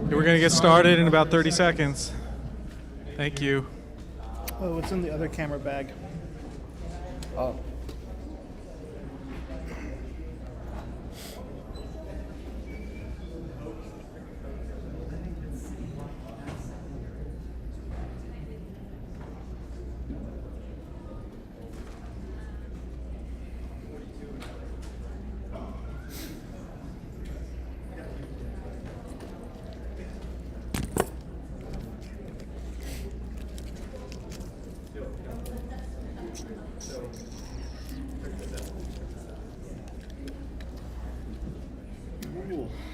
We're going to get started in about 30 seconds. Thank you. Oh, what's in the other camera bag? Oh.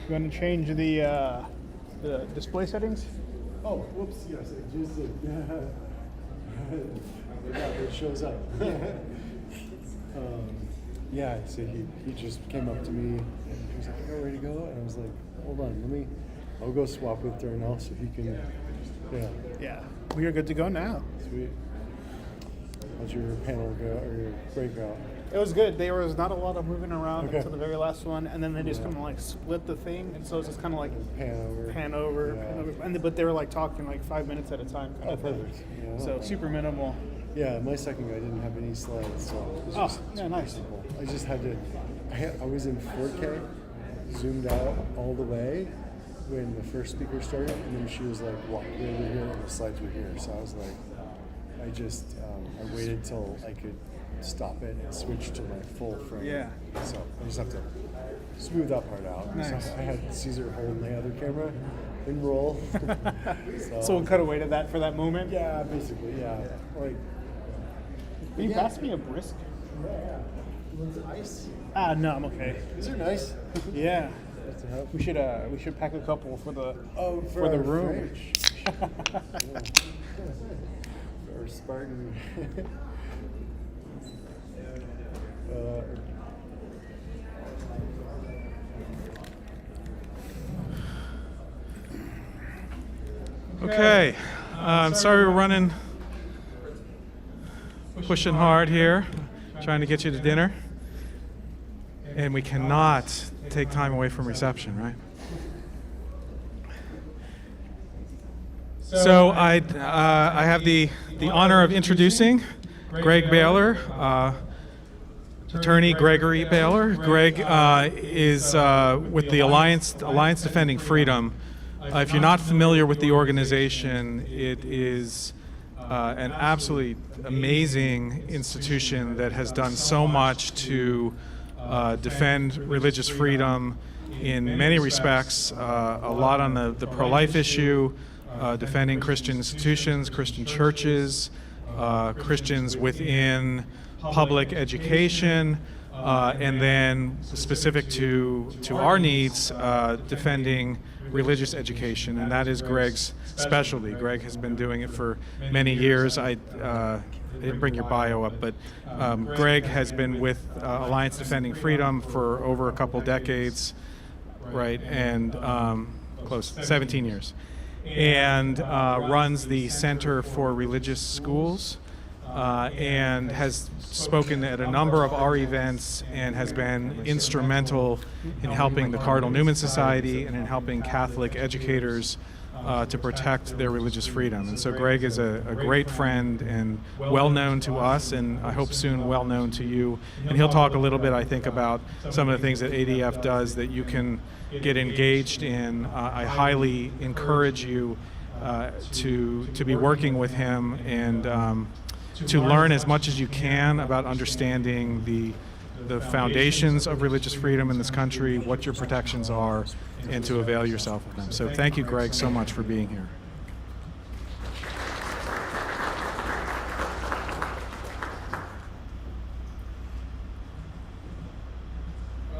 You want to change the display settings? Oh, whoops, yes, it just it shows up. Yeah, so he just came up to me and he was like, "Are you ready to go?" And I was like, "Hold on, I'll go swap with Darnell so he can." Yeah, we are good to go now. Sweet. How's your panel go or your breakout? It was good. There was not a lot of moving around Okay. until the very last one, and then they just kind of like split the thing, and so it's just kind of like Pan over. but they were like talking like 5 minutes at a time. Kind of thing. Perfect. Yeah, So super minimal. Yeah, my second guy didn't have any slides, so it was just Yeah, nice. simple. I just had to. I was in 4K, zoomed out all the way when the first speaker started, and then she was like, "Walk over here," and the slides were here. So I was like, I waited till I could stop it and switch to my full frame. Yeah. So I just have to smooth that part out. Nice. So I had Caesar hold my other camera and roll. So we'll cut away to that for that moment. Yeah, basically, yeah. Like. Can you pass me a brisk? Yeah. You want some ice? No, I'm okay. These are nice. Yeah. Nice to have. We should pack a couple for the for the our room. fridge. For our Spartan. Okay. I'm sorry we're pushing hard here, trying to get you to dinner. And we cannot take time away from reception, right? So I have the honor of introducing Greg Baylor, attorney Gregory Baylor. Greg is with the Alliance Defending Freedom. If you're not familiar with the organization, it is an absolutely amazing institution that has done so much to defend religious freedom in many respects, a lot on the pro-life issue, defending Christian institutions, Christian churches, Christians within public education, and then specific to our needs, defending religious education, and that is Greg's specialty. Greg has been doing it for many years. I didn't bring your bio up, but Greg has been with Alliance Defending Freedom for over a couple decades, right, and close, 17 years, and runs the Center for Religious Schools, and has spoken at a number of our events and has been instrumental in helping the Cardinal Newman Society and in helping Catholic educators to protect their religious freedom. And so Greg is a great friend and well known to us, and I hope soon well known to you. And he'll talk a little bit, I think, about some of the things that ADF does that you can get engaged in. I highly encourage you to be working with him and to learn as much as you can about understanding the foundations of religious freedom in this country, what your protections are, and to avail yourself of them. So thank you, Greg, so much for being here.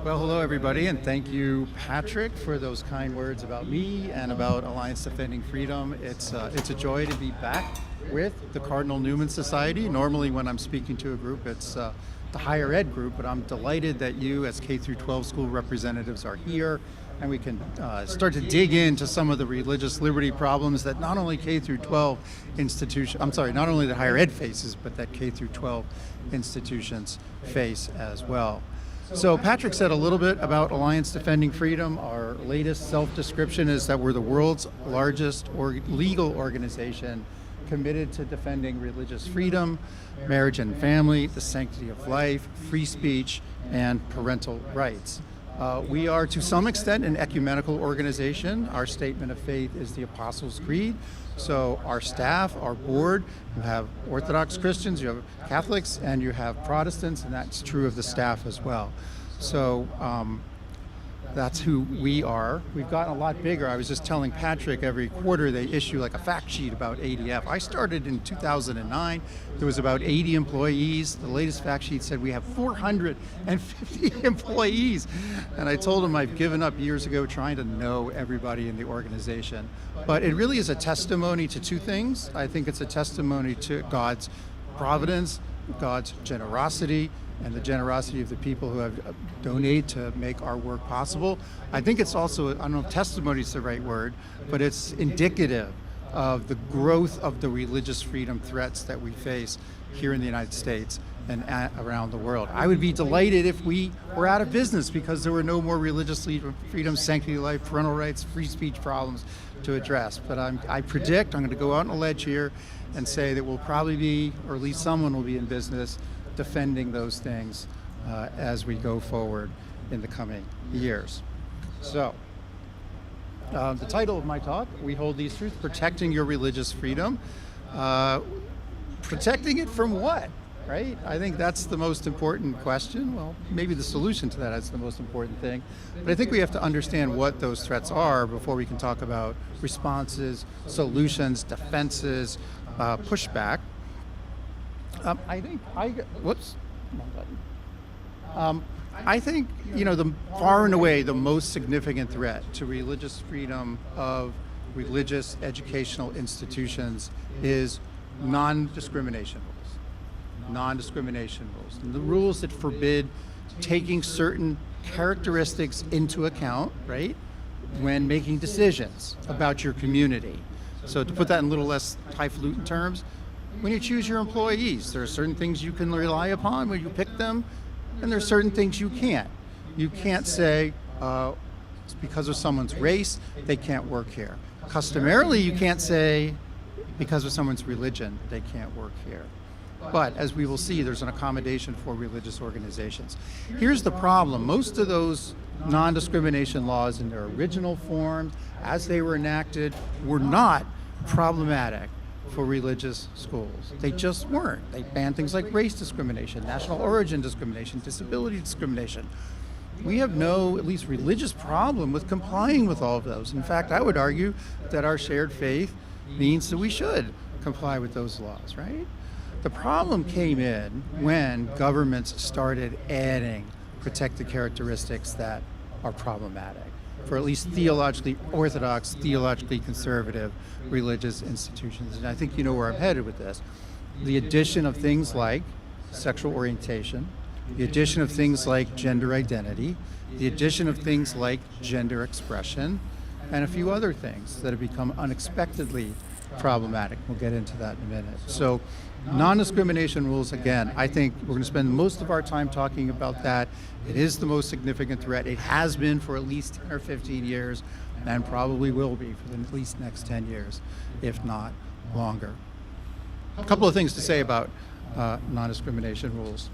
Well, hello everybody, and thank you, Patrick, for those kind words about me and about Alliance Defending Freedom. It's a joy to be back with the Cardinal Newman Society. Normally when I'm speaking to a group, it's the higher ed group, but I'm delighted that you as K through 12 school representatives are here, and we can start to dig into some of the religious liberty problems that not only K through 12 not only the higher ed faces, but that K through 12 institutions face as well. So Patrick said a little bit about Alliance Defending Freedom. Our latest self-description is that we're the world's largest legal organization committed to defending religious freedom, marriage and family, the sanctity of life, free speech, and parental rights. We are, to some extent, an ecumenical organization. Our statement of faith is the Apostles' Creed. So our staff, our board, you have Orthodox Christians, you have Catholics, and you have Protestants, and that's true of the staff as well. So that's who we are. We've gotten a lot bigger. I was just telling Patrick, every quarter they issue like a fact sheet about ADF. I started in 2009. There was about 80 employees. The latest fact sheet said we have 450 employees. And I told him I've given up years ago trying to know everybody in the organization. But it really is a testimony to two things. I think it's a testimony to God's providence, God's generosity, and the generosity of the people who have donated to make our work possible. I think it's also, I don't know if testimony is the right word, but it's indicative of the growth of the religious freedom threats that we face here in the United States and around the world. I would be delighted if we were out of business because there were no more religious freedom, sanctity of life, parental rights, free speech problems to address. But I predict, I'm going to go out on a ledge here and say that we'll probably be, or at least someone will be in business defending those things as we go forward in the coming years. So, the title of my talk, we hold these truths, protecting your religious freedom. Protecting it from what, right? I think that's the most important question. Well, maybe the solution to that is the most important thing. But I think we have to understand what those threats are before we can talk about responses, solutions, defenses, pushback. I think the far and away the most significant threat to religious freedom of religious educational institutions is non-discrimination rules. Non-discrimination rules. And the rules that forbid taking certain characteristics into account, right, when making decisions about your community. So to put that in a little less highfalutin terms, when you choose your employees, there are certain things you can rely upon when you pick them, and there are certain things you can't. You can't say, it's because of someone's race, they can't work here. Customarily, you can't say, because of someone's religion, they can't work here. But as we will see, there's an accommodation for religious organizations. Here's the problem. Most of those non-discrimination laws in their original form, as they were enacted, were not problematic for religious schools. They just weren't. They banned things like race discrimination, national origin discrimination, disability discrimination. We have no, at least religious problem with complying with all of those. In fact, I would argue that our shared faith means that we should comply with those laws, right? The problem came in when governments started adding protected characteristics that are problematic for at least theologically orthodox, theologically conservative religious institutions. And I think you know where I'm headed with this. The addition of things like sexual orientation, the addition of things like gender identity, the addition of things like gender expression, and a few other things that have become unexpectedly problematic. We'll get into that in a minute. So non-discrimination rules, again, I think we're going to spend most of our time talking about that. It is the most significant threat. It has been for at least 10 or 15 years and probably will be for the at least next 10 years, if not longer. A couple of things to say about non-discrimination rules.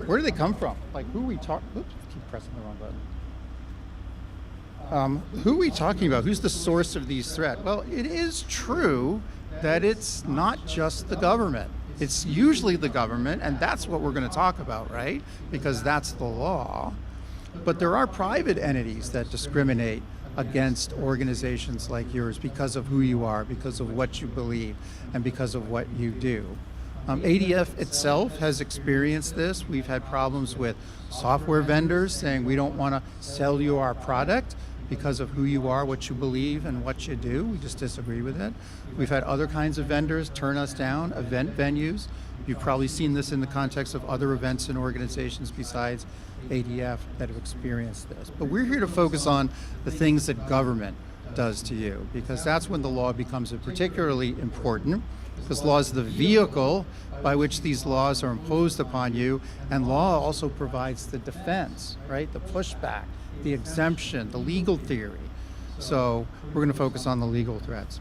Where do they come from? Like who are we talking, oops, I keep pressing the wrong button. Who are we talking about? Who's the source of these threats? Well, it is true that it's not just the government. It's usually the government, and that's what we're going to talk about, right? Because that's the law. But there are private entities that discriminate against organizations like yours because of who you are, because of what you believe, and because of what you do. ADF itself has experienced this. We've had problems with software vendors saying we don't want to sell you our product because of who you are, what you believe, and what you do. We just disagree with it. We've had other kinds of vendors turn us down, event venues. You've probably seen this in the context of other events and organizations besides ADF that have experienced this. But we're here to focus on the things that government does to you, because that's when the law becomes particularly important, because law is the vehicle by which these laws are imposed upon you, and law also provides the defense, right? The pushback, the exemption, the legal theory. So we're going to focus on the legal threats.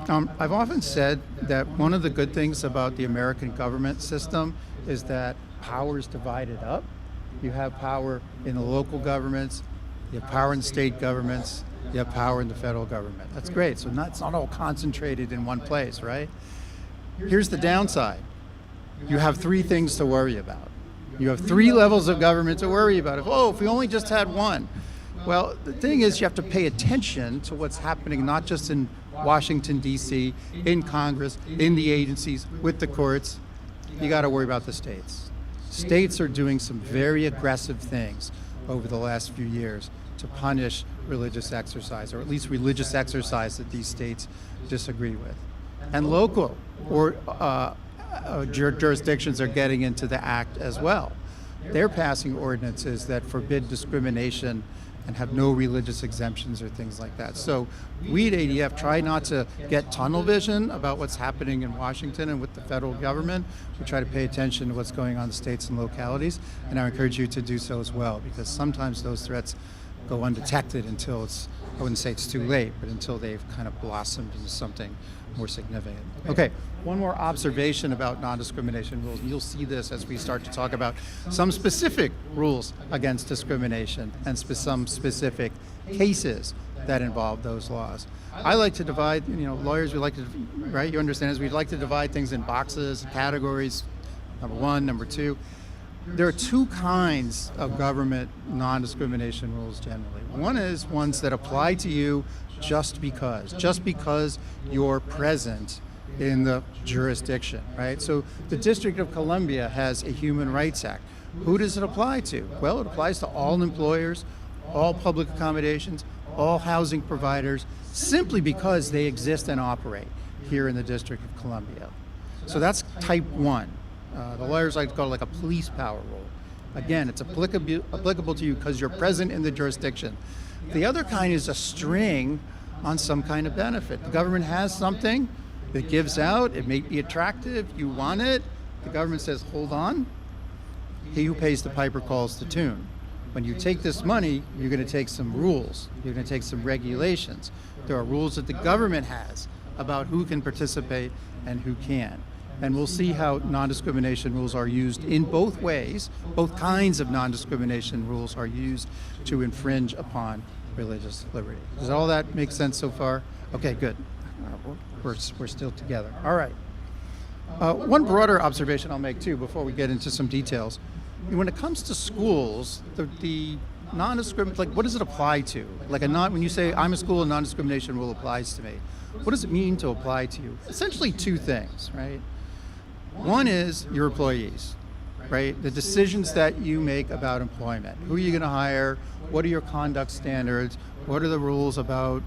I've often said that one of the good things about the American government system is that power is divided up. You have power in the local governments, you have power in state governments, you have power in the federal government. That's great. So it's not all concentrated in one place, right? Here's the downside. You have three things to worry about. You have three levels of government to worry about. If we only just had one. Well, the thing is, you have to pay attention to what's happening, not just in Washington, D.C., in Congress, in the agencies, with the courts. You got to worry about the states. States are doing some very aggressive things over the last few years to punish religious exercise, or at least religious exercise that these states disagree with. And local or jurisdictions are getting into the act as well. They're passing ordinances that forbid discrimination and have no religious exemptions or things like that. So we at ADF try not to get tunnel vision about what's happening in Washington and with the federal government. We try to pay attention to what's going on in the states and localities, and I encourage you to do so as well, because sometimes those threats go undetected until I wouldn't say it's too late, but until they've kind of blossomed into something more significant. Okay, one more observation about non-discrimination rules. You'll see this as we start to talk about some specific rules against discrimination and some specific cases that involve those laws. I like to divide, lawyers, we like to, right? You understand this, we'd like to divide things in boxes, categories, number one, number two. There are two kinds of government non-discrimination rules generally. One is ones that apply to you just because you're present in the jurisdiction, right? So the District of Columbia has a Human Rights Act. Who does it apply to? Well, it applies to all employers, all public accommodations, all housing providers, simply because they exist and operate here in the District of Columbia. So that's type one. The lawyers like to call it like a police power rule. Again, it's applicable to you because you're present in the jurisdiction. The other kind is a string on some kind of benefit. The government has something that gives out, it may be attractive, you want it, the government says, hold on, he who pays the piper calls the tune. When you take this money, you're going to take some rules, you're going to take some regulations. There are rules that the government has about who can participate and who can't. And we'll see how non-discrimination rules are used in both ways. Both kinds of non-discrimination rules are used to infringe upon religious liberty. Does all that make sense so far? Okay, good. We're still together. All right. One broader observation I'll make too before we get into some details. When it comes to schools, the non-discrimination, like what does it apply to? When you say I'm a school, a non-discrimination rule applies to me. What does it mean to apply to you? Essentially two things, right? One is your employees, right? The decisions that you make about employment. Who are you going to hire? What are your conduct standards? What are the rules about,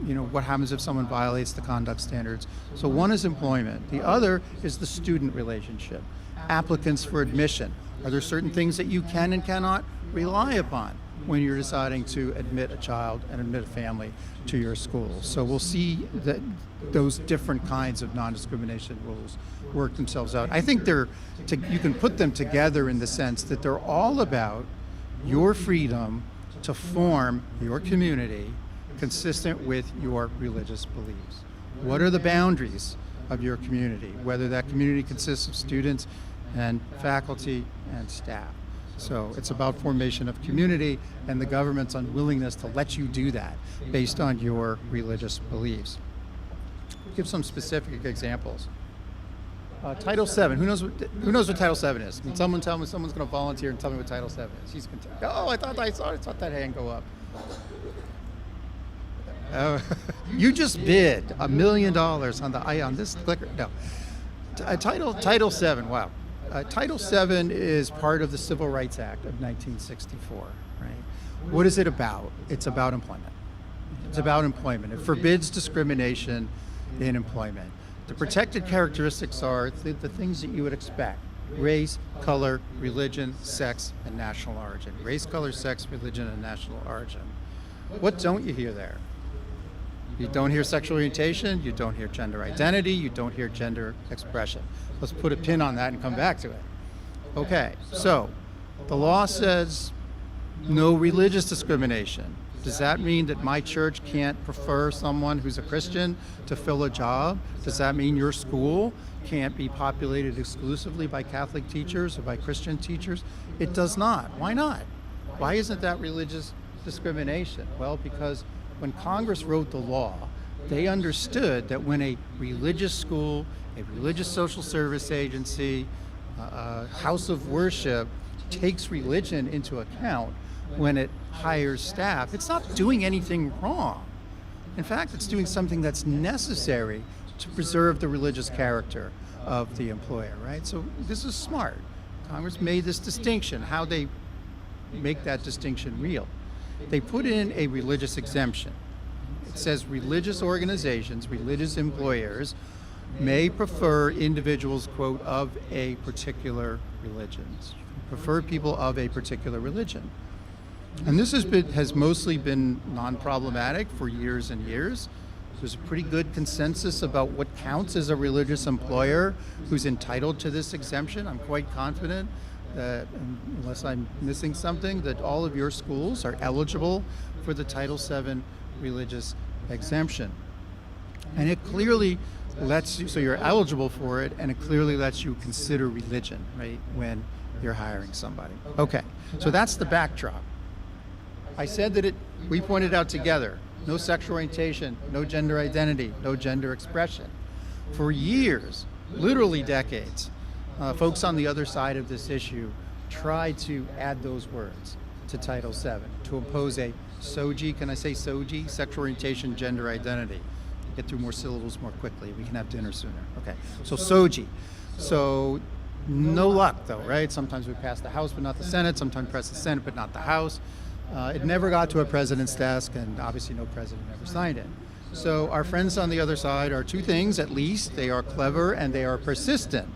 what happens if someone violates the conduct standards? So one is employment. The other is the student relationship. Applicants for admission. Are there certain things that you can and cannot rely upon when you're deciding to admit a child and admit a family to your school? So we'll see that those different kinds of non-discrimination rules work themselves out. I think you can put them together in the sense that they're all about your freedom to form your community consistent with your religious beliefs. What are the boundaries of your community, whether that community consists of students and faculty and staff? So it's about formation of community and the government's unwillingness to let you do that based on your religious beliefs. Give some specific examples. Title VII. Who knows what Title VII is? Can someone tell me? Someone's going to volunteer and tell me what Title VII is. He's going to tell. Oh, I thought that hand go up. You just bid $1 million on this clicker. No. Title VII. Wow. Title VII is part of the Civil Rights Act of 1964. Right. What is it about? It's about employment. It's about employment. It forbids discrimination in employment. The protected characteristics are the things that you would expect: race, color, religion, sex, and national origin. Race, color, sex, religion, and national origin. What don't you hear there? You don't hear sexual orientation, you don't hear gender identity, you don't hear gender expression. Let's put a pin on that and come back to it. Okay, so the law says no religious discrimination. Does that mean that my church can't prefer someone who's a Christian to fill a job? Does that mean your school can't be populated exclusively by Catholic teachers or by Christian teachers? It does not. Why not? Why isn't that religious discrimination? Well, because when Congress wrote the law, they understood that when a religious school, a religious social service agency, a house of worship takes religion into account when it hires staff, it's not doing anything wrong. In fact, it's doing something that's necessary to preserve the religious character of the employer, right? So this is smart. Congress made this distinction. How they make that distinction real? They put in a religious exemption. It says religious organizations, religious employers may prefer individuals, quote, of a particular religion. Prefer people of a particular religion. And this has mostly been non-problematic for years and years. There's a pretty good consensus about what counts as a religious employer who's entitled to this exemption. I'm quite confident that, unless I'm missing something, that all of your schools are eligible for the Title VII religious exemption. And it clearly lets you, so you're eligible for it, and it clearly lets you consider religion, right, when you're hiring somebody. Okay, so that's the backdrop. I said that we pointed out together, no sexual orientation, no gender identity, no gender expression. For years, literally decades, folks on the other side of this issue tried to add those words to Title VII, to impose a SOGI, can I say SOGI? Sexual orientation, gender identity. Get through more syllables more quickly. We can have dinner sooner. Okay, so SOGI. So no luck though, right? Sometimes we pass the House but not the Senate, sometimes press the Senate but not the House. It never got to a president's desk, and obviously no president ever signed it. So our friends on the other side are two things at least. They are clever and they are persistent.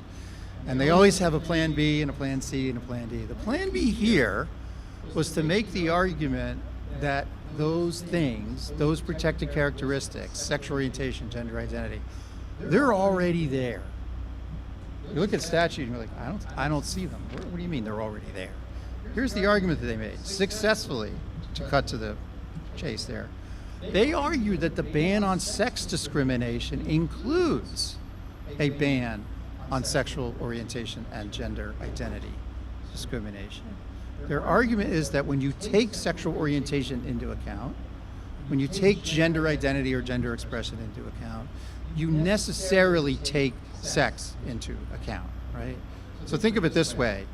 And they always have a plan B and a plan C and a plan D. The plan B here was to make the argument that those things, those protected characteristics, sexual orientation, gender identity, they're already there. You look at statute and you're like, I don't see them. What do you mean they're already there? Here's the argument that they made, successfully, to cut to the chase there. They argue that the ban on sex discrimination includes a ban on sexual orientation and gender identity discrimination. Their argument is that when you take sexual orientation into account, when you take gender identity or gender expression into account, you necessarily take sex into account, right? So think of it this way,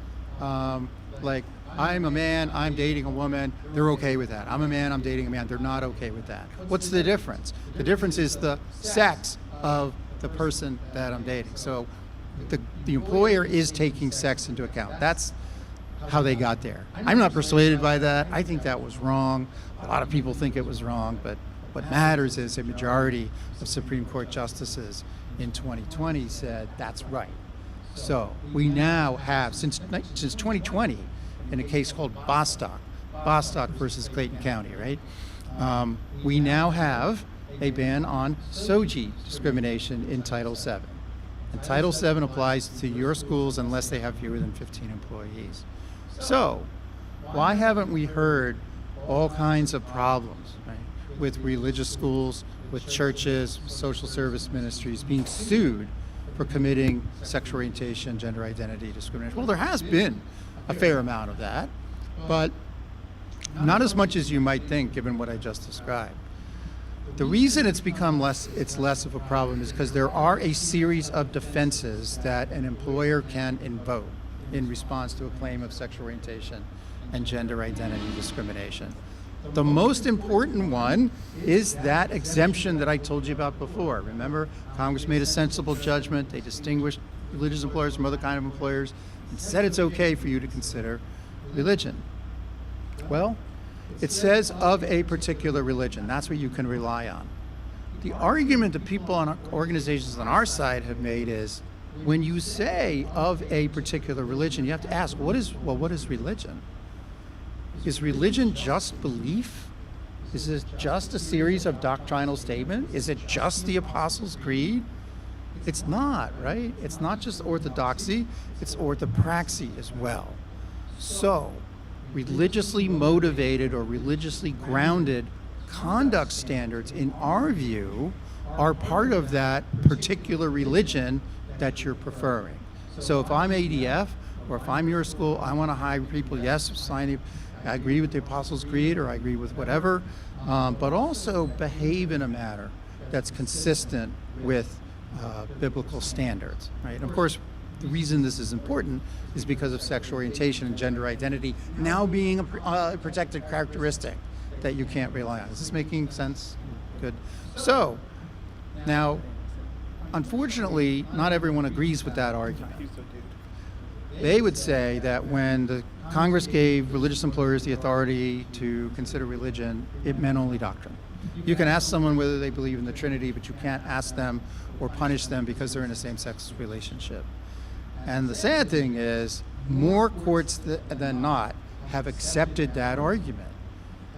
like, I'm a man, I'm dating a woman, they're okay with that. I'm a man, I'm dating a man, they're not okay with that. What's the difference? The difference is the sex of the person that I'm dating. So the employer is taking sex into account. That's how they got there. I'm not persuaded by that. I think that was wrong. A lot of people think it was wrong, but what matters is a majority of Supreme Court justices in 2020 said that's right. So we now have, since 2020, in a case called Bostock versus Clayton County, right? We now have a ban on SOGI discrimination in Title VII. And Title VII applies to your schools unless they have fewer than 15 employees. So why haven't we heard all kinds of problems, right, with religious schools, with churches, social service ministries being sued for committing sexual orientation, gender identity discrimination? Well, there has been a fair amount of that, but not as much as you might think given what I just described. The reason it's less of a problem is because there are a series of defenses that an employer can invoke in response to a claim of sexual orientation and gender identity discrimination. The most important one is that exemption that I told you about before. Remember, Congress made a sensible judgment. They distinguished religious employers from other kind of employers and said it's okay for you to consider religion. Well, it says of a particular religion. That's what you can rely on. The argument that people on organizations on our side have made is when you say of a particular religion, you have to ask, what is religion? Is religion just belief? Is this just a series of doctrinal statements? Is it just the Apostles' Creed? It's not, right? It's not just orthodoxy, it's orthopraxy as well. So, religiously motivated or religiously grounded conduct standards, in our view, are part of that particular religion that you're preferring. So if I'm ADF, or if I'm your school, I want to hire people, yes, I agree with the Apostles' Creed, or I agree with whatever, but also behave in a manner that's consistent with biblical standards, right? And of course, the reason this is important is because of sexual orientation and gender identity now being a protected characteristic that you can't rely on. Is this making sense? Good. So, now, unfortunately, not everyone agrees with that argument. They would say that when the Congress gave religious employers the authority to consider religion, it meant only doctrine. You can ask someone whether they believe in the Trinity, but you can't ask them or punish them because they're in a same-sex relationship. And the sad thing is, more courts than not have accepted that argument,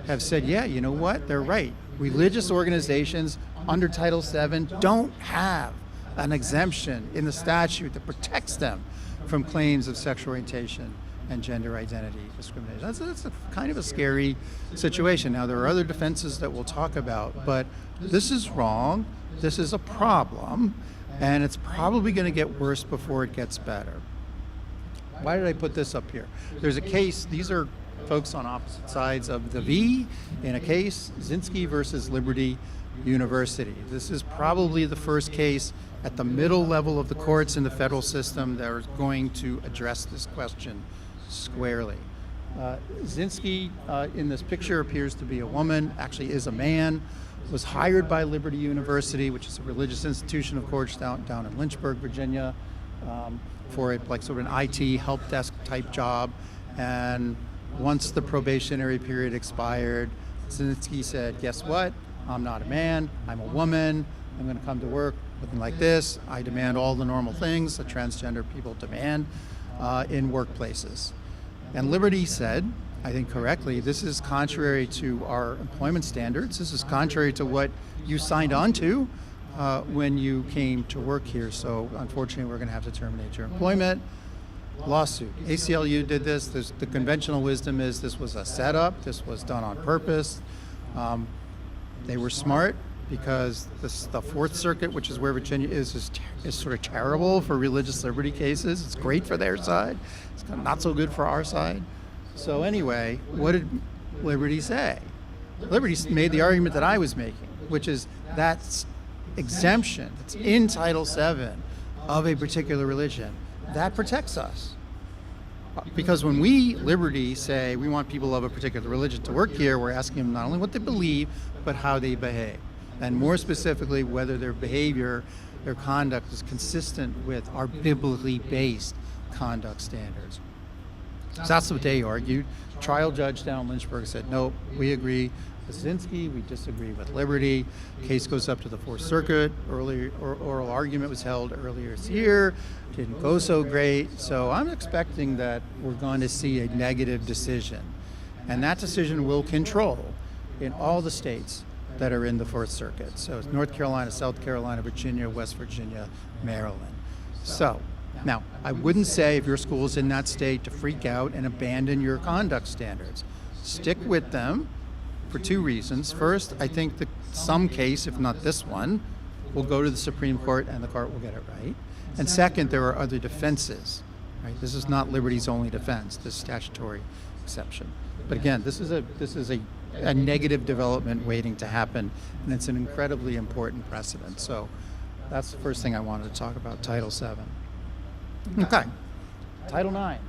have said, yeah, you know what, they're right. Religious organizations under Title VII don't have an exemption in the statute that protects them from claims of sexual orientation and gender identity discrimination. That's a kind of a scary situation. Now, there are other defenses that we'll talk about, but this is wrong, this is a problem, and it's probably going to get worse before it gets better. Why did I put this up here? There's a case, these are folks on opposite sides of the V in a case, Zinsky versus Liberty University. This is probably the first case at the middle level of the courts in the federal system that are going to address this question squarely. Zinsky in this picture appears to be a woman, actually is a man, was hired by Liberty University, which is a religious institution, of course, down in Lynchburg, Virginia, for like sort of an IT help desk type job. And once the probationary period expired, Zinsky said, guess what? I'm not a man, I'm a woman, I'm going to come to work looking like this. I demand all the normal things that transgender people demand in workplaces. And Liberty said, I think correctly, this is contrary to our employment standards. This is contrary to what you signed on to when you came to work here. So unfortunately, we're going to have to terminate your employment. Lawsuit. ACLU did this. The conventional wisdom is this was a setup. This was done on purpose. They were smart because the Fourth Circuit, which is where Virginia is sort of terrible for religious liberty cases. It's great for their side. It's kind of not so good for our side. So anyway, what did Liberty say? Liberty made the argument that I was making, which is that exemption that's in Title VII of a particular religion, that protects us. Because when we, Liberty, say we want people of a particular religion to work here, we're asking them not only what they believe, but how they behave. And more specifically, whether their behavior, their conduct is consistent with our biblically based conduct standards. So that's what they argued. Trial judge down in Lynchburg said, nope, we agree with Zinsky, we disagree with Liberty. Case goes up to the Fourth Circuit. Oral argument was held earlier this year. Didn't go so great. So I'm expecting that we're going to see a negative decision. And that decision will control in all the states that are in the Fourth Circuit. So it's North Carolina, South Carolina, Virginia, West Virginia, Maryland. So now, I wouldn't say if your school is in that state to freak out and abandon your conduct standards. Stick with them for two reasons. First, I think that some case, if not this one, will go to the Supreme Court and the court will get it right. And second, there are other defenses. Right? This is not Liberty's only defense, this statutory exception. But again, this is a negative development waiting to happen, and it's an incredibly important precedent. So that's the first thing I wanted to talk about, Title VII. Okay, Title IX.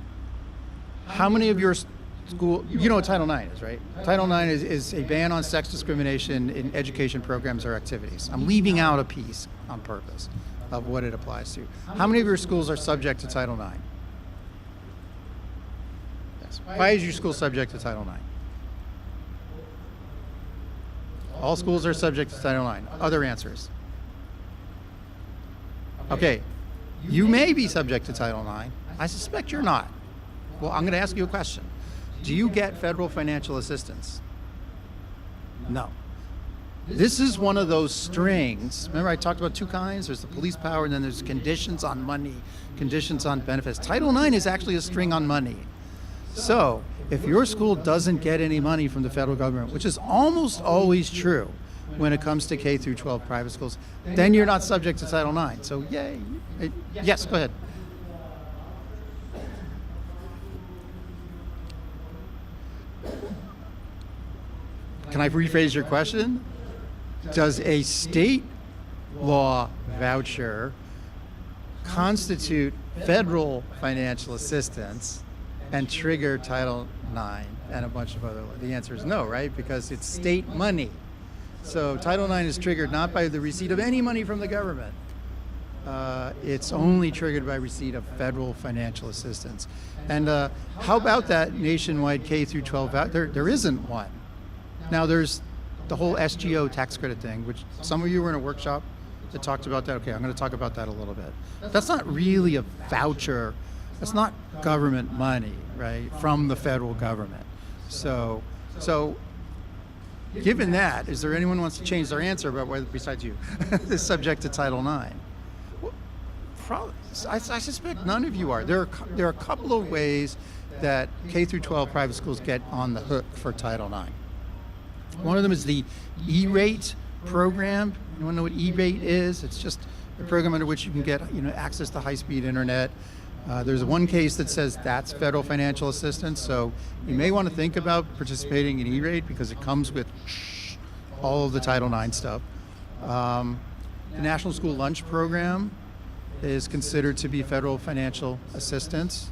How many of your school, you know what Title IX is, right? Title IX is a ban on sex discrimination in education programs or activities. I'm leaving out a piece on purpose of what it applies to. How many of your schools are subject to Title IX? Yes. Why is your school subject to Title IX? All schools are subject to Title IX. Other answers? Okay, you may be subject to Title IX. I suspect you're not. Well, I'm going to ask you a question. Do you get federal financial assistance? No. This is one of those strings. Remember I talked about two kinds? There's the police power and then there's conditions on money, conditions on benefits. Title IX is actually a string on money. So if your school doesn't get any money from the federal government, which is almost always true when it comes to K through 12 private schools, then you're not subject to Title IX. So yay. Yes, go ahead. Can I rephrase your question? Does a state law voucher constitute federal financial assistance and trigger Title IX and a bunch of other laws? The answer is no, right? Because it's state money. So Title IX is triggered not by the receipt of any money from the government. It's only triggered by receipt of federal financial assistance. And how about that nationwide K through 12 voucher? There isn't one. Now there's the whole SGO tax credit thing, which some of you were in a workshop that talked about that. Okay, I'm going to talk about that a little bit. That's not really a voucher. That's not government money, right, from the federal government. So given that, is there anyone who wants to change their answer about whether, besides you, is subject to Title IX? Well, I suspect none of you are. There are a couple of ways that K through 12 private schools get on the hook for Title IX. One of them is the E-rate program. You want to know what E-rate is? It's just a program under which you can get access to high-speed internet. There's one case that says that's federal financial assistance, so you may want to think about participating in E-rate because it comes with all of the Title IX stuff. The National School Lunch Program is considered to be federal financial assistance.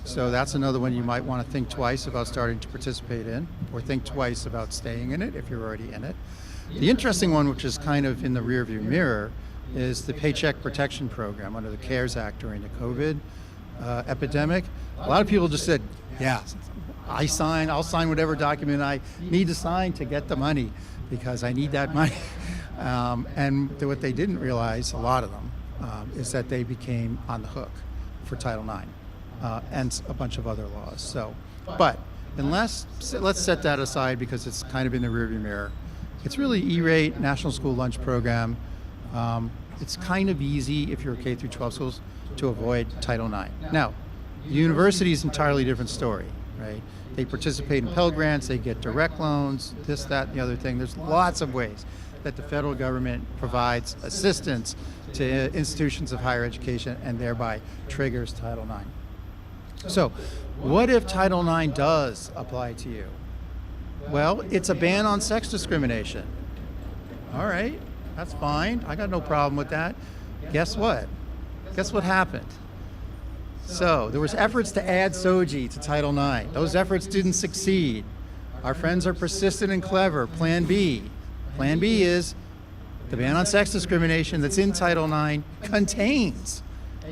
So that's another one you might want to think twice about starting to participate in, or think twice about staying in it if you're already in it. The interesting one, which is kind of in the rearview mirror, is the Paycheck Protection Program under the CARES Act during the COVID epidemic. A lot of people just said, yeah, I'll sign whatever document I need to sign to get the money because I need that money. And what they didn't realize, a lot of them, is that they became on the hook for Title IX. And a bunch of other laws. So, but let's set that aside because it's kind of in the rearview mirror. It's really E-rate, National School Lunch Program. It's kind of easy if you're K through 12 schools to avoid Title IX. Now, the university is an entirely different story, right? They participate in Pell Grants, they get direct loans, this, that, and the other thing. There's lots of ways that the federal government provides assistance to institutions of higher education and thereby triggers Title IX. So, what if Title IX does apply to you? Well, it's a ban on sex discrimination. All right, that's fine. I got no problem with that. Guess what? Guess what happened? So, there was efforts to add SOGI to Title IX. Those efforts didn't succeed. Our friends are persistent and clever. Plan B. Plan B is the ban on sex discrimination that's in Title IX contains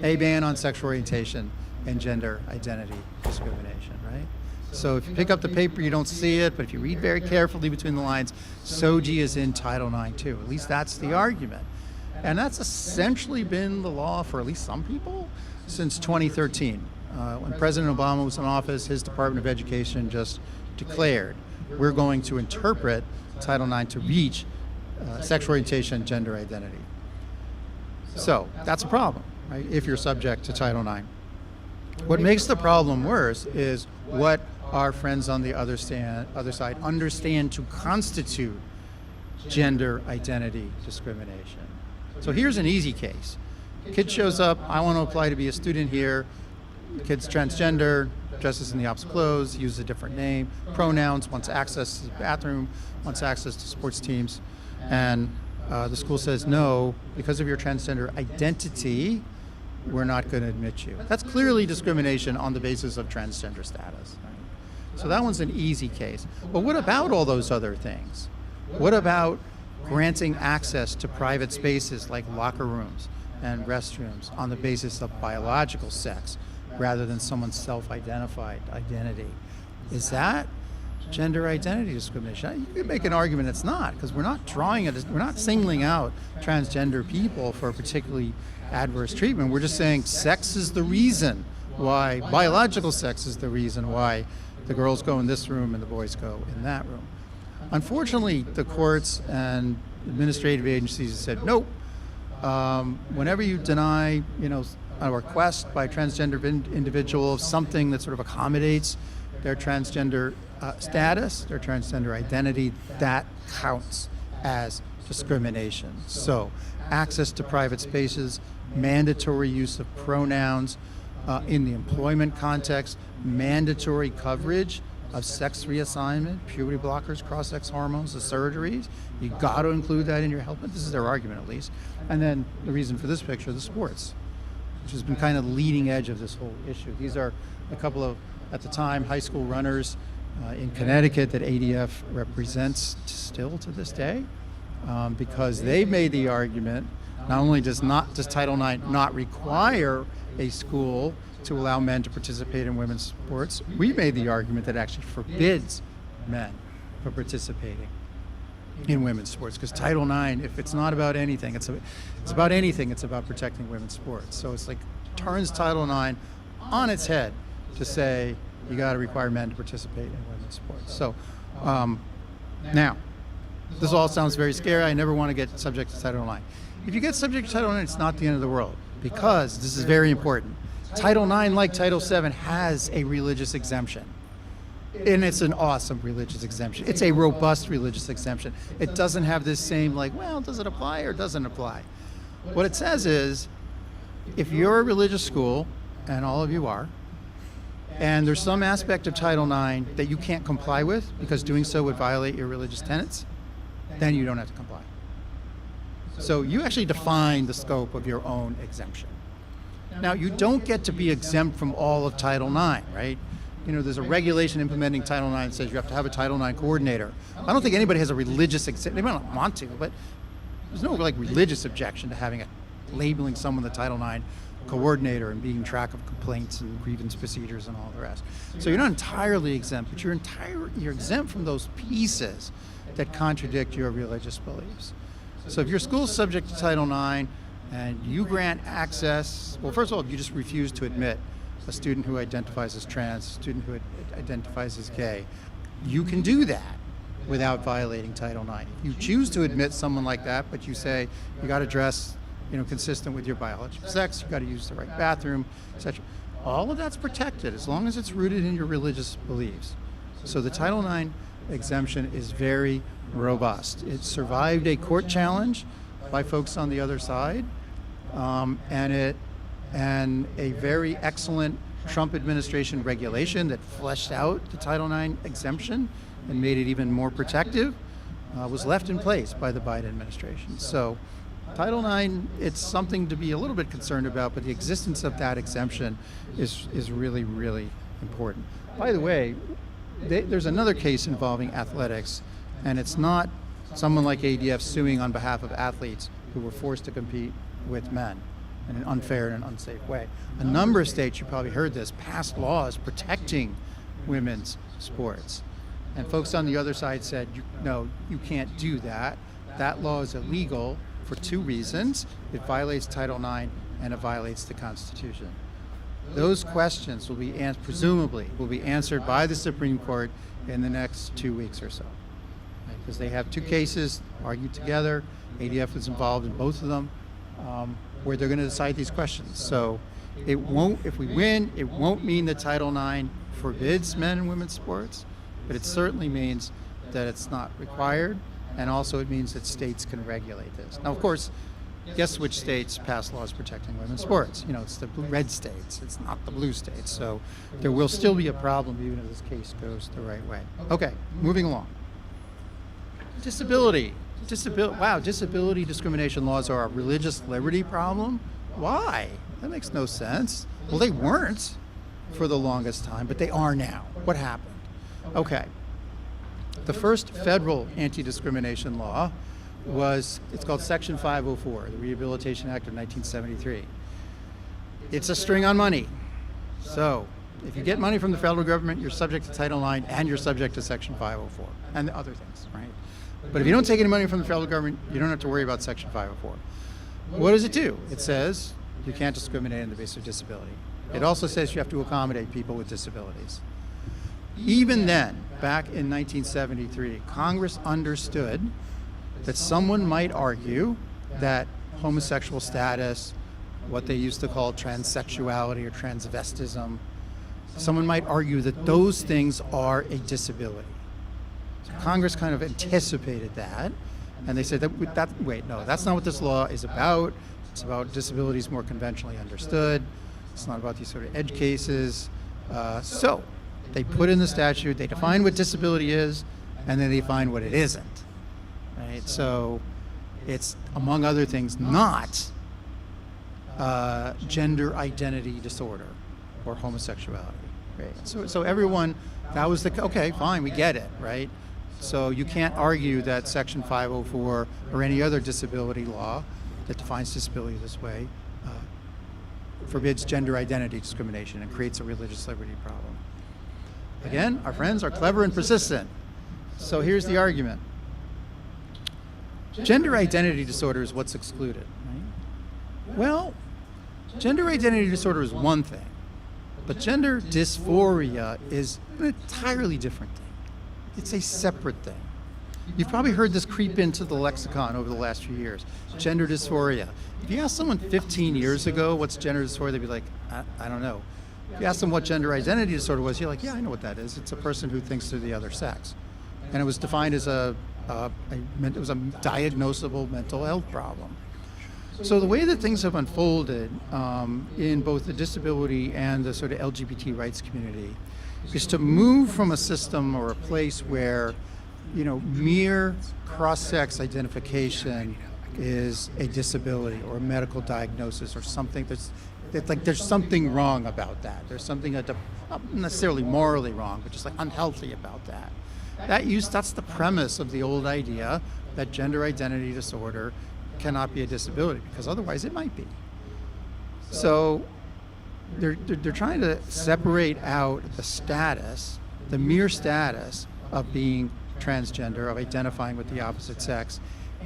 a ban on sexual orientation and gender identity discrimination, right? So if you pick up the paper, you don't see it, but if you read very carefully between the lines, SOGI is in Title IX too. At least that's the argument. And that's essentially been the law for at least some people since 2013. When President Obama was in office, his Department of Education just declared, we're going to interpret Title IX to reach sexual orientation and gender identity. So that's a problem, right, if you're subject to Title IX. What makes the problem worse is what our friends on the other side understand to constitute gender identity discrimination. So here's an easy case. Kid shows up, I want to apply to be a student here. Kid's transgender, dresses in the opposite clothes, uses a different name, pronouns, wants access to the bathroom, wants access to sports teams. And the school says, no, because of your transgender identity, we're not going to admit you. That's clearly discrimination on the basis of transgender status. Right? So that one's an easy case. But what about all those other things? What about granting access to private spaces like locker rooms and restrooms on the basis of biological sex rather than someone's self-identified identity? Is that gender identity discrimination? You could make an argument it's not, because we're not singling out transgender people for particularly adverse treatment. We're just saying sex is the reason why, biological sex is the reason why the girls go in this room and the boys go in that room. Unfortunately, the courts and administrative agencies said, nope. Whenever you deny, a request by a transgender individual of something that sort of accommodates their transgender status, their transgender identity, that counts as discrimination. So, access to private spaces, mandatory use of pronouns in the employment context, mandatory coverage of sex reassignment, puberty blockers, cross-sex hormones, the surgeries. You got to include that in your health. This is their argument, at least. And then the reason for this picture, the sports, which has been kind of leading edge of this whole issue. These are a couple of, at the time, high school runners in Connecticut that ADF represents still to this day, because they made the argument, not only does Title IX not require a school to allow men to participate in women's sports, we made the argument that actually forbids men from participating in women's sports, because Title IX, if it's not about anything, it's about anything, it's about protecting women's sports. So it's like turns Title IX on its head to say you got to require men to participate in women's sports. So now, this all sounds very scary. I never want to get subject to Title IX. If you get subject to Title IX, it's not the end of the world, because this is very important. Title IX, like Title VII, has a religious exemption. And it's an awesome religious exemption. It's a robust religious exemption. It doesn't have this same does it apply or doesn't apply? What it says is, if you're a religious school, and all of you are, and there's some aspect of Title IX that you can't comply with because doing so would violate your religious tenets, then you don't have to comply. So you actually define the scope of your own exemption. Now, you don't get to be exempt from all of Title IX, right? There's a regulation implementing Title IX that says you have to have a Title IX coordinator. I don't think anybody has a religious exemption. They might not want to, but there's no religious objection to having labeling someone the Title IX coordinator and being track of complaints and grievance procedures and all the rest. So you're not entirely exempt, but you're exempt from those pieces that contradict your religious beliefs. So if your school's subject to Title IX and you grant access, well, first of all, you just refuse to admit a student who identifies as trans, a student who identifies as gay, you can do that without violating Title IX. If you choose to admit someone like that, but you say you got to dress, consistent with your biological sex, you got to use the right bathroom, etc. All of that's protected as long as it's rooted in your religious beliefs. So the Title IX exemption is very robust. It survived a court challenge by folks on the other side, and a very excellent Trump administration regulation that fleshed out the Title IX exemption and made it even more protective was left in place by the Biden administration. So Title IX, it's something to be a little bit concerned about, but the existence of that exemption is really, really important. By the way, there's another case involving athletics, and it's not someone like ADF suing on behalf of athletes who were forced to compete with men in an unfair and unsafe way. A number of states, you probably heard this, passed laws protecting women's sports. And folks on the other side said, no, you can't do that. That law is illegal for two reasons. It violates Title IX and it violates the Constitution. Those questions will be presumably will be answered by the Supreme Court in the next 2 weeks or so, because they have two cases argued together. ADF is involved in both of them, where they're going to decide these questions. So it won't, if we win, it won't mean that Title IX forbids men and women's sports, but it certainly means that it's not required, and also it means that states can regulate this. Now, of course, guess which states pass laws protecting women's sports? It's the red states, it's not the blue states. So there will still be a problem even if this case goes the right way. Okay, moving along. Disability discrimination laws are a religious liberty problem? Why? That makes no sense. Well, they weren't for the longest time, but they are now. What happened? Okay. The first federal anti-discrimination law it's called Section 504, the Rehabilitation Act of 1973. It's a string on money. So if you get money from the federal government, you're subject to Title IX and you're subject to Section 504 and the other things, right? But if you don't take any money from the federal government, you don't have to worry about Section 504. What does it do? It says you can't discriminate on the basis of disability. It also says you have to accommodate people with disabilities. even then, back in 1973, Congress understood that someone might argue that homosexual status, what they used to call transsexuality or transvestism, someone might argue that those things are a disability. So Congress kind of anticipated that, and they said wait, no, that's not what this law is about. It's about disabilities more conventionally understood. It's not about these sort of edge cases. So they put in the statute, they define what disability is, and then they define what it isn't. Right? So it's, among other things, not gender identity disorder or homosexuality. Right? So everyone, that was okay, fine, we get it, right? So you can't argue that Section 504 or any other disability law that defines disability this way forbids gender identity discrimination and creates a religious liberty problem. Again, our friends are clever and persistent. So here's the argument. Gender identity disorder is what's excluded, right? Well, gender identity disorder is one thing, but gender dysphoria is an entirely different thing. It's a separate thing. You've probably heard this creep into the lexicon over the last few years. Gender dysphoria. If you ask someone 15 years ago what's gender dysphoria, they'd be like, I don't know. If you ask them what gender identity disorder was, you're like, yeah, I know what that is. It's a person who thinks they're the other sex. And it was defined as it was a diagnosable mental health problem. So the way that things have unfolded in both the disability and the sort of LGBT rights community is to move from a system or a place where, mere cross-sex identification is a disability or a medical diagnosis or something that's like there's something wrong about that. There's something that not necessarily morally wrong, but just like unhealthy about that. That's the premise of the old idea that gender identity disorder cannot be a disability, because otherwise it might be. So they're trying to separate out the status, the mere status of being transgender, of identifying with the opposite sex,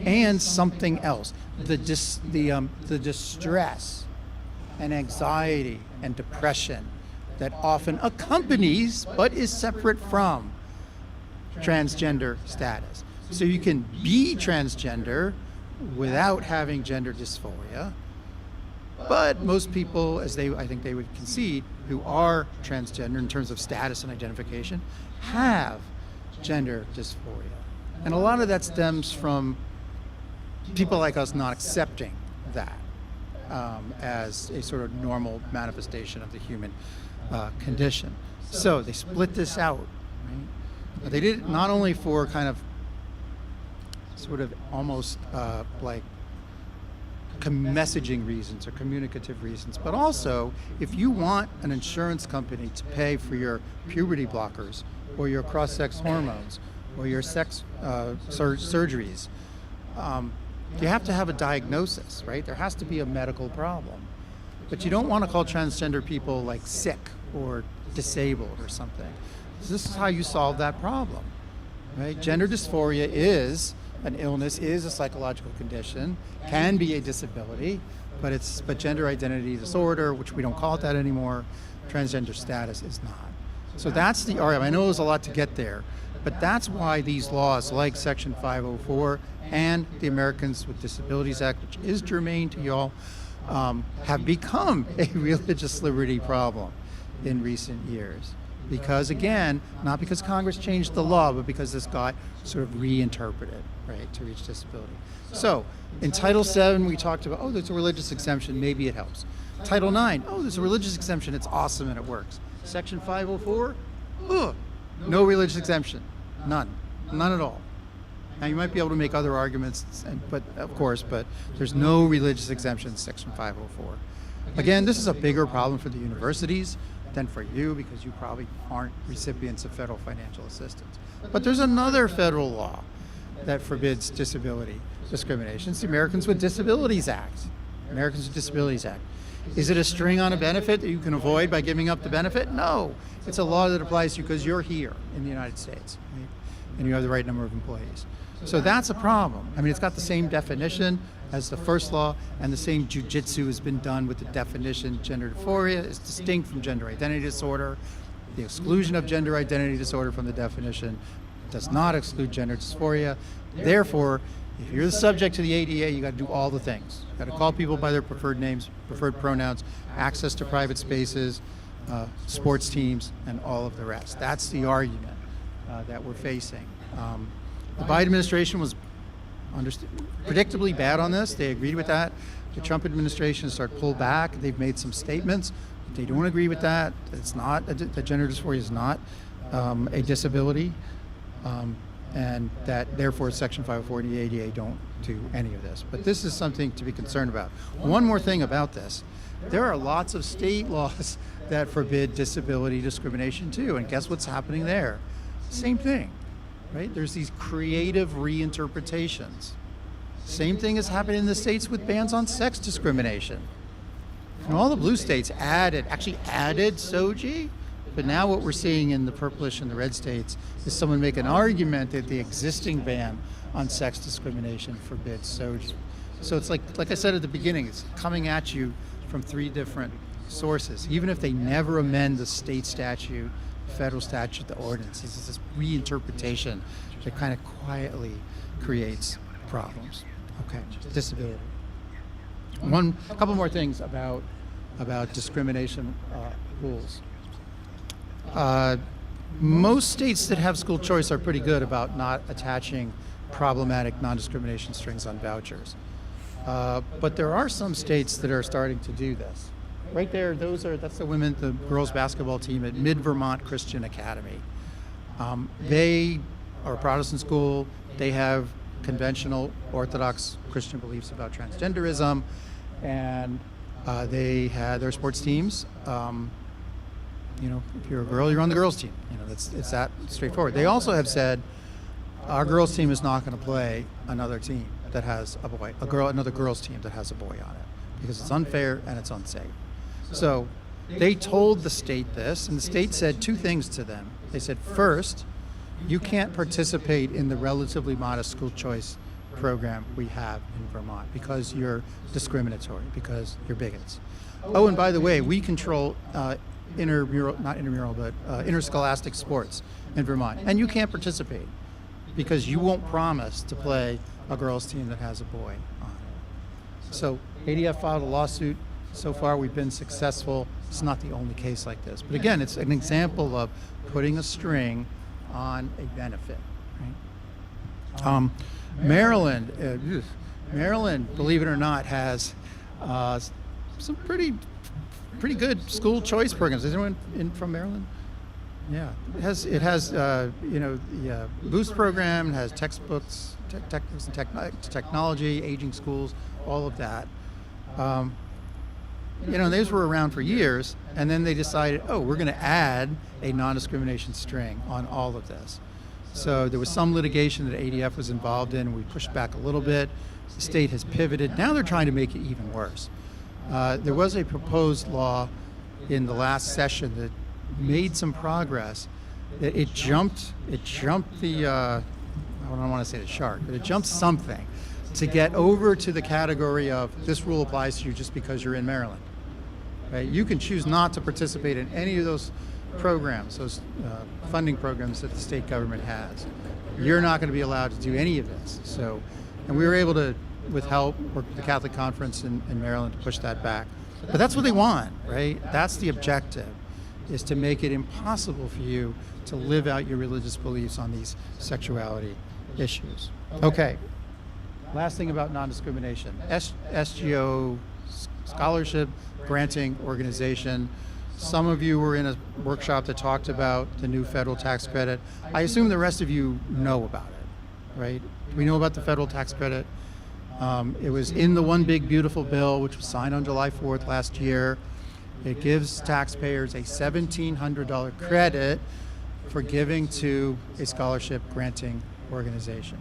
and something else, the distress and anxiety and depression that often accompanies but is separate from transgender status. So you can be transgender without having gender dysphoria, but most people, I think they would concede, who are transgender in terms of status and identification, have gender dysphoria. And a lot of that stems from people like us not accepting that as a sort of normal manifestation of the human condition. So they split this out. Right? They did it not only for kind of sort of almost like messaging reasons or communicative reasons, but also if you want an insurance company to pay for your puberty blockers or your cross-sex hormones or your sex surgeries, you have to have a diagnosis, right? There has to be a medical problem. But you don't want to call transgender people like sick or disabled or something. So this is how you solve that problem, right? Gender dysphoria is an illness, is a psychological condition, can be a disability, but gender identity disorder, which we don't call it that anymore, transgender status is not. So that's the argument. I know there's a lot to get there, but that's why these laws like Section 504 and the Americans with Disabilities Act, which is germane to y'all, have become a religious liberty problem in recent years. Because again, not because Congress changed the law, but because this got sort of reinterpreted, right, to reach disability. So in Title VII, we talked about, there's a religious exemption, maybe it helps. Title IX, there's a religious exemption, it's awesome and it works. Section 504, no religious exemption, none at all. Now you might be able to make other arguments, but there's no religious exemption in Section 504. Again, this is a bigger problem for the universities than for you, because you probably aren't recipients of federal financial assistance. But there's another federal law that forbids disability discrimination. It's the Americans with Disabilities Act. Americans with Disabilities Act. Is it a string on a benefit that you can avoid by giving up the benefit? No. It's a law that applies to you because you're here in the United States, right? And you have the right number of employees. So that's a problem. I mean, it's got the same definition as the first law, and the same jujitsu has been done with the definition. Gender dysphoria is distinct from gender identity disorder. the exclusion of gender identity disorder from the definition does not exclude gender dysphoria. Therefore, if you're the subject to the ADA, you got to do all the things. You got to call people by their preferred names, preferred pronouns, access to private spaces, sports teams, and all of the rest. That's the argument that we're facing. The Biden administration was predictably bad on this. They agreed with that. The Trump administration started pulled back. They've made some statements. They don't agree with that. It's not that gender dysphoria is not a disability, and that therefore Section 504 and the ADA don't do any of this. But this is something to be concerned about. One more thing about this: there are lots of state laws that forbid disability discrimination too, and guess what's happening there? Same thing, right? There's these creative reinterpretations. Same thing is happening in the states with bans on sex discrimination. And all the blue states actually added SOGI, but now what we're seeing in the purplish and the red states is someone make an argument that the existing ban on sex discrimination forbids SOGI. So it's like I said at the beginning, it's coming at you from three different sources. Even if they never amend the state statute, federal statute, the ordinance, this is this reinterpretation that kind of quietly creates problems. Okay, disability. A couple more things about discrimination rules. Most states that have school choice are pretty good about not attaching problematic non-discrimination strings on vouchers. But there are some states that are starting to do this. Right there, that's the girls basketball team at Mid-Vermont Christian Academy. They are a Protestant school. They have conventional Orthodox Christian beliefs about transgenderism, and they had their sports teams. If you're a girl, you're on the girls' team. It's that straightforward. They also have said our girls' team is not going to play another team that has a boy, another girls' team that has a boy on it, because it's unfair and it's unsafe. So they told the state this, and the state said two things to them. They said, first, you can't participate in the relatively modest school choice program we have in Vermont because you're discriminatory, because you're bigots. Oh, and by the way, we control interscholastic sports in Vermont, and you can't participate because you won't promise to play a girls' team that has a boy on it. So ADF filed a lawsuit. So far, we've been successful. It's not the only case like this. But again, it's an example of putting a string on a benefit. Right? Maryland, believe it or not, has some pretty good school choice programs. Is anyone from Maryland? Yeah, it has the Boost program. It has textbooks, technology, aging schools, all of that. Those were around for years, and then they decided, we're going to add a non-discrimination string on all of this. So there was some litigation that ADF was involved in. We pushed back a little bit. The state has pivoted. Now they're trying to make it even worse. There was a proposed law in the last session that made some progress. It jumped the, I don't want to say the shark, but it jumped something to get over to the category of this rule applies to you just because you're in Maryland. Right? You can choose not to participate in any of those programs, those funding programs that the state government has. You're not going to be allowed to do any of this. And we were able to, with help, work with the Catholic Conference in Maryland to push that back. But that's what they want, right? That's the objective, is to make it impossible for you to live out your religious beliefs on these sexuality issues. Okay. Last thing about non-discrimination. SGO, scholarship granting organization. Some of you were in a workshop that talked about the new federal tax credit. I assume the rest of you know about it, right? We know about the federal tax credit. It was in the One Big Beautiful Bill, which was signed on July 4th last year. It gives taxpayers a $1,700 credit for giving to a scholarship granting organization.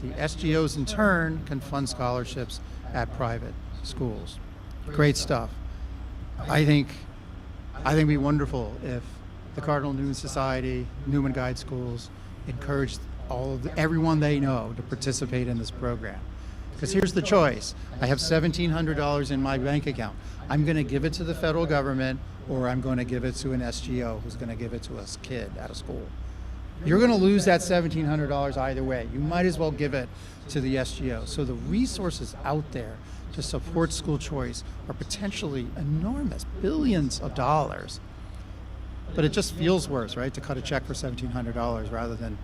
The SGOs in turn can fund scholarships at private schools. Great stuff. I think it'd be wonderful if the Cardinal Newman Society, Newman Guide Schools, encouraged everyone they know to participate in this program. Because here's the choice. I have $1,700 in my bank account. I'm going to give it to the federal government, or I'm going to give it to an SGO who's going to give it to a kid at a school. You're going to lose that $1,700 either way. You might as well give it to the SGO. So the resources out there to support school choice are potentially enormous, billions of dollars. But it just feels worse, right, to cut a check for $1,700 rather than,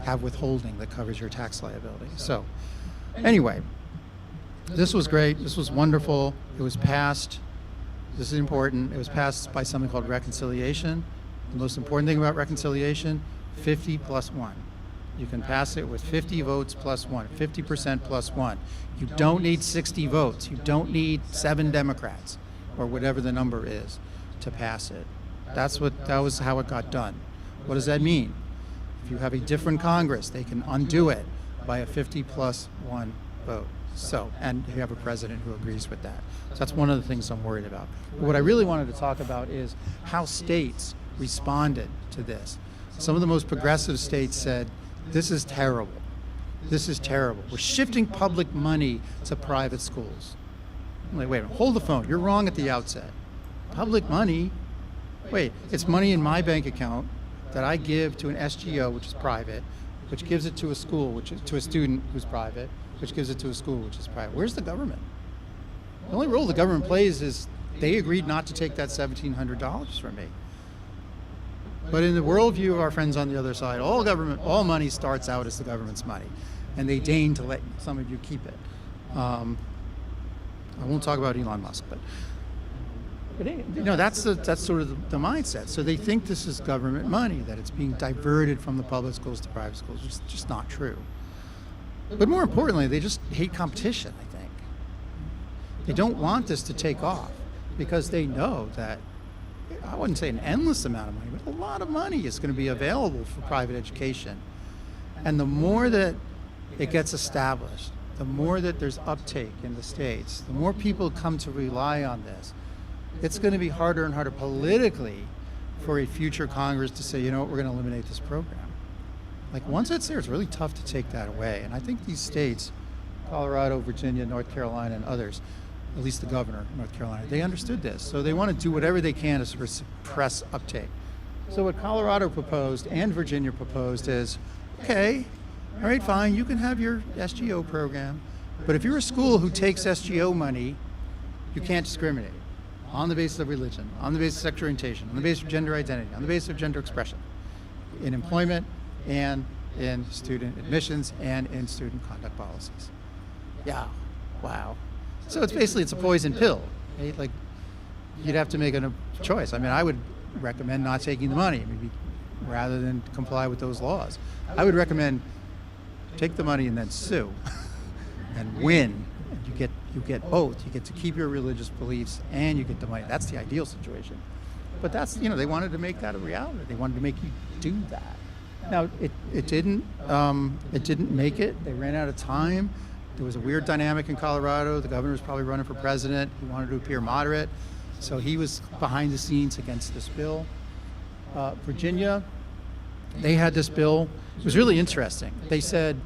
have withholding that covers your tax liability. So anyway, this was great. This was wonderful. It was passed. This is important. It was passed by something called reconciliation. The most important thing about reconciliation, 50 plus 1. You can pass it with 50 votes plus 1, 50% plus 1. You don't need 60 votes. You don't need 7 Democrats or whatever the number is to pass it. That was how it got done. What does that mean? If you have a different Congress, they can undo it by a 50 plus 1 vote. So, and you have a president who agrees with that. So that's one of the things I'm worried about. But what I really wanted to talk about is how states responded to this. Some of the most progressive states said, this is terrible. This is terrible. We're shifting public money to private schools. I'm like, wait a minute, hold the phone. You're wrong at the outset. Public money? Wait, it's money in my bank account that I give to an SGO, which is private, which gives it to a school, which is to a student who's private, which gives it to a school, which is private. Where's the government? The only role the government plays is they agreed not to take that $1,700 from me. But in the worldview of our friends on the other side, all money starts out as the government's money, and they deign to let some of you keep it. I won't talk about Elon Musk, but that's sort of the mindset. So they think this is government money, that it's being diverted from the public schools to private schools, which is just not true. But more importantly, they just hate competition, I think. They don't want this to take off because they know that, I wouldn't say an endless amount of money, but a lot of money is going to be available for private education. And the more that it gets established, the more that there's uptake in the states, the more people come to rely on this, it's going to be harder and harder politically for a future Congress to say, we're going to eliminate this program. Like once it's there, it's really tough to take that away. And I think these states, Colorado, Virginia, North Carolina, and others, at least the governor of North Carolina, they understood this. So they want to do whatever they can to sort of suppress uptake. So what Colorado proposed and Virginia proposed is, okay, all right, fine, you can have your SGO program, but if you're a school who takes SGO money, you can't discriminate on the basis of religion, on the basis of sexual orientation, on the basis of gender identity, on the basis of gender expression, in employment and in student admissions and in student conduct policies. Yeah, wow. So it's a poison pill, right? Like you'd have to make a choice. I mean, I would recommend not taking the money, maybe rather than comply with those laws. I would recommend take the money and then sue and win. And you get both. You get to keep your religious beliefs and you get the money. That's the ideal situation. But that's, they wanted to make that a reality. They wanted to make you do that. Now, it didn't make it. They ran out of time. There was a weird dynamic in Colorado. The governor was probably running for president. He wanted to appear moderate. So he was behind the scenes against this bill. Virginia, they had this bill. It was really interesting. They said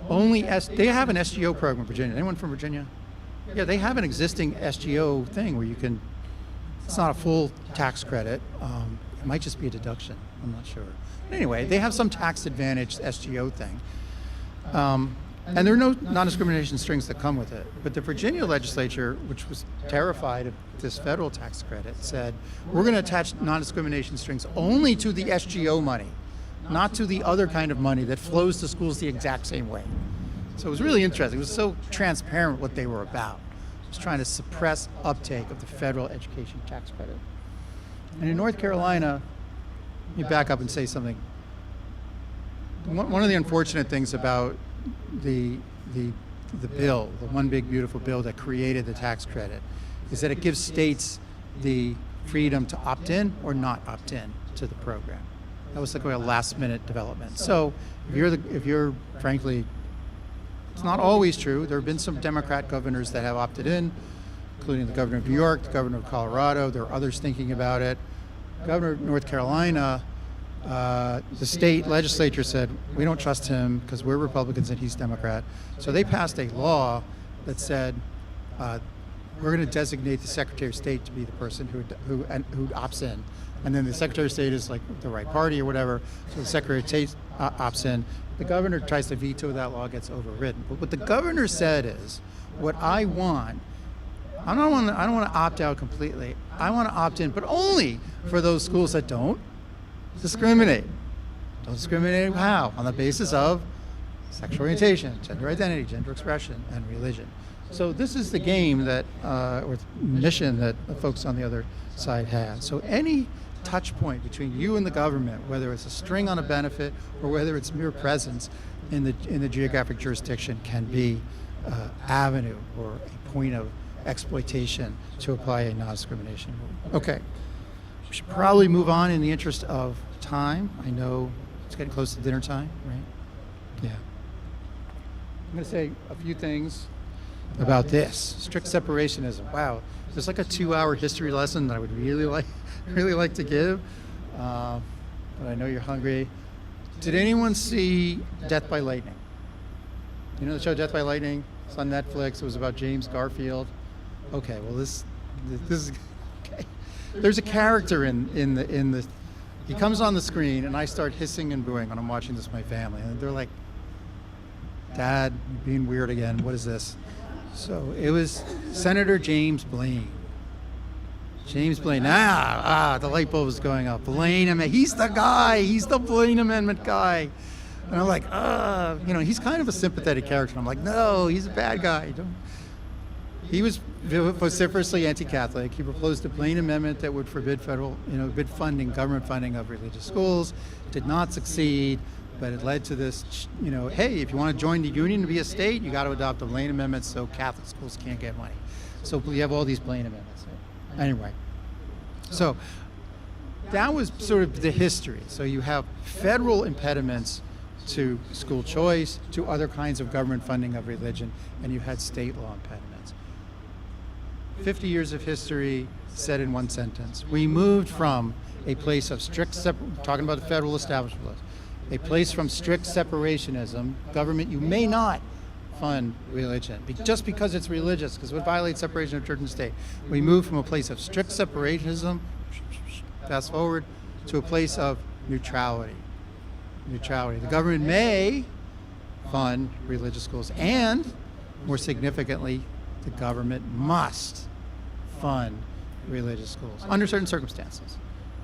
they have an SGO program in Virginia. Anyone from Virginia? Yeah, they have an existing SGO thing where it's not a full tax credit. It might just be a deduction. I'm not sure. But anyway, they have some tax advantage SGO thing. And there are no non-discrimination strings that come with it. But the Virginia legislature, which was terrified of this federal tax credit, said, we're going to attach non-discrimination strings only to the SGO money, not to the other kind of money that flows to schools the exact same way. So it was really interesting. It was so transparent what they were about. It was trying to suppress uptake of the federal education tax credit. And in North Carolina, let me back up and say something. One of the unfortunate things about the bill, the one big beautiful bill that created the tax credit, is that it gives states the freedom to opt in or not opt in to the program. That was like a last minute development. So if you're frankly, it's not always true. There have been some Democrat governors that have opted in, including the governor of New York, the governor of Colorado. There are others thinking about it. Governor of North Carolina, the state legislature said, we don't trust him because we're Republicans and he's Democrat. So they passed a law that said we're going to designate the Secretary of State to be the person who opts in. And then the Secretary of State is like the right party or whatever, so the Secretary of State opts in. The governor tries to veto that law, gets overridden. But what the governor said is, what I want, I don't want to opt out completely. I want to opt in, but only for those schools that don't discriminate. Don't discriminate how? On the basis of sexual orientation, gender identity, gender expression, and religion. So this is the game that, or mission that the folks on the other side had. So any touch point between you and the government, whether it's a string on a benefit or whether it's mere presence in the geographic jurisdiction, can be avenue or a point of exploitation to apply a non-discrimination rule. Okay, we should probably move on in the interest of time. I know it's getting close to dinner time, right? Yeah. I'm going to say a few things about this. Strict separationism. Wow, there's like a 2-hour history lesson that I would really like to give, but I know you're hungry. Did anyone see Death by Lightning? You know the show Death by Lightning? It's on Netflix. It was about James Garfield. Okay, well this is okay. There's a character in the he comes on the screen and I start hissing and booing when I'm watching this with my family, and they're like, "Dad, you're being weird again. What is this?" So it was Senator James Blaine. James Blaine. The light bulb is going up. Blaine Amendment. He's the guy. He's the Blaine Amendment guy. And I'm like, he's kind of a sympathetic character. And I'm like, no, he's a bad guy. He was vociferously anti-Catholic. He proposed a Blaine Amendment that would forbid federal, government funding of religious schools. Did not succeed, but it led to this, hey, if you want to join the union to be a state, you got to adopt the Blaine Amendment so Catholic schools can't get money. So you have all these Blaine Amendments. Anyway, so that was sort of the history. So you have federal impediments to school choice, to other kinds of government funding of religion, and you had state law impediments. 50 years of history said in one sentence. We moved from a place of talking about the federal establishment laws, a place from strict separationism, government, you may not fund religion just because it's religious, because it would violate separation of church and state. We moved from a place of strict separationism, fast forward, to a place of neutrality. The government may fund religious schools, and more significantly, the government must fund religious schools under certain circumstances.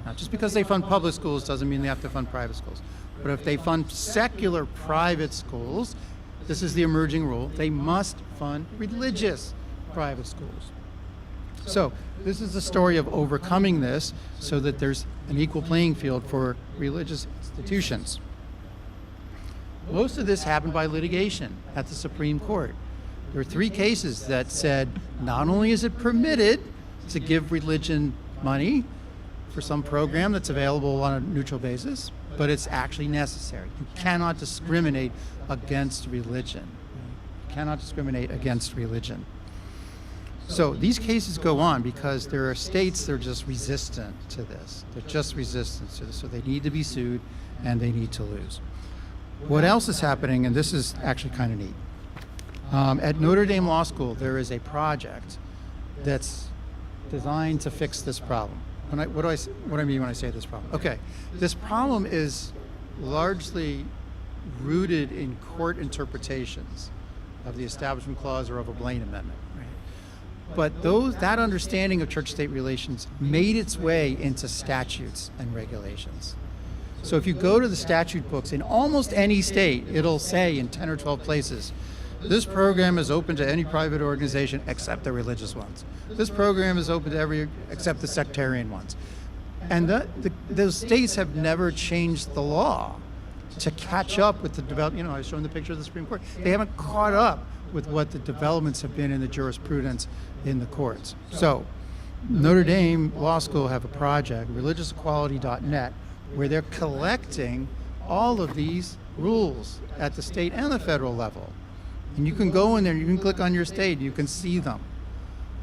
Now, just because they fund public schools doesn't mean they have to fund private schools. But if they fund secular private schools, this is the emerging rule, they must fund religious private schools. So this is the story of overcoming this so that there's an equal playing field for religious institutions. Most of this happened by litigation at the Supreme Court. There were 3 cases that said not only is it permitted to give religion money for some program that's available on a neutral basis, but it's actually necessary. You cannot discriminate against religion. You cannot discriminate against religion. So these cases go on because there are states that are just resistant to this. They're just resistant to this, so they need to be sued and they need to lose. What else is happening, and this is actually kind of neat. At Notre Dame Law School, there is a project that's designed to fix this problem. What do I mean when I say this problem? Okay, this problem is largely rooted in court interpretations of the Establishment Clause or of a Blaine Amendment. Right? But that understanding of church-state relations made its way into statutes and regulations. So if you go to the statute books in almost any state, it'll say in 10 or 12 places, this program is open to any private organization except the religious ones. This program is open to every except the sectarian ones. And those states have never changed the law to catch up with the development. I was showing the picture of the Supreme Court. They haven't caught up with what the developments have been in the jurisprudence in the courts. So Notre Dame Law School have a project, religiousequality.net, where they're collecting all of these rules at the state and the federal level. And you can go in there and you can click on your state, you can see them,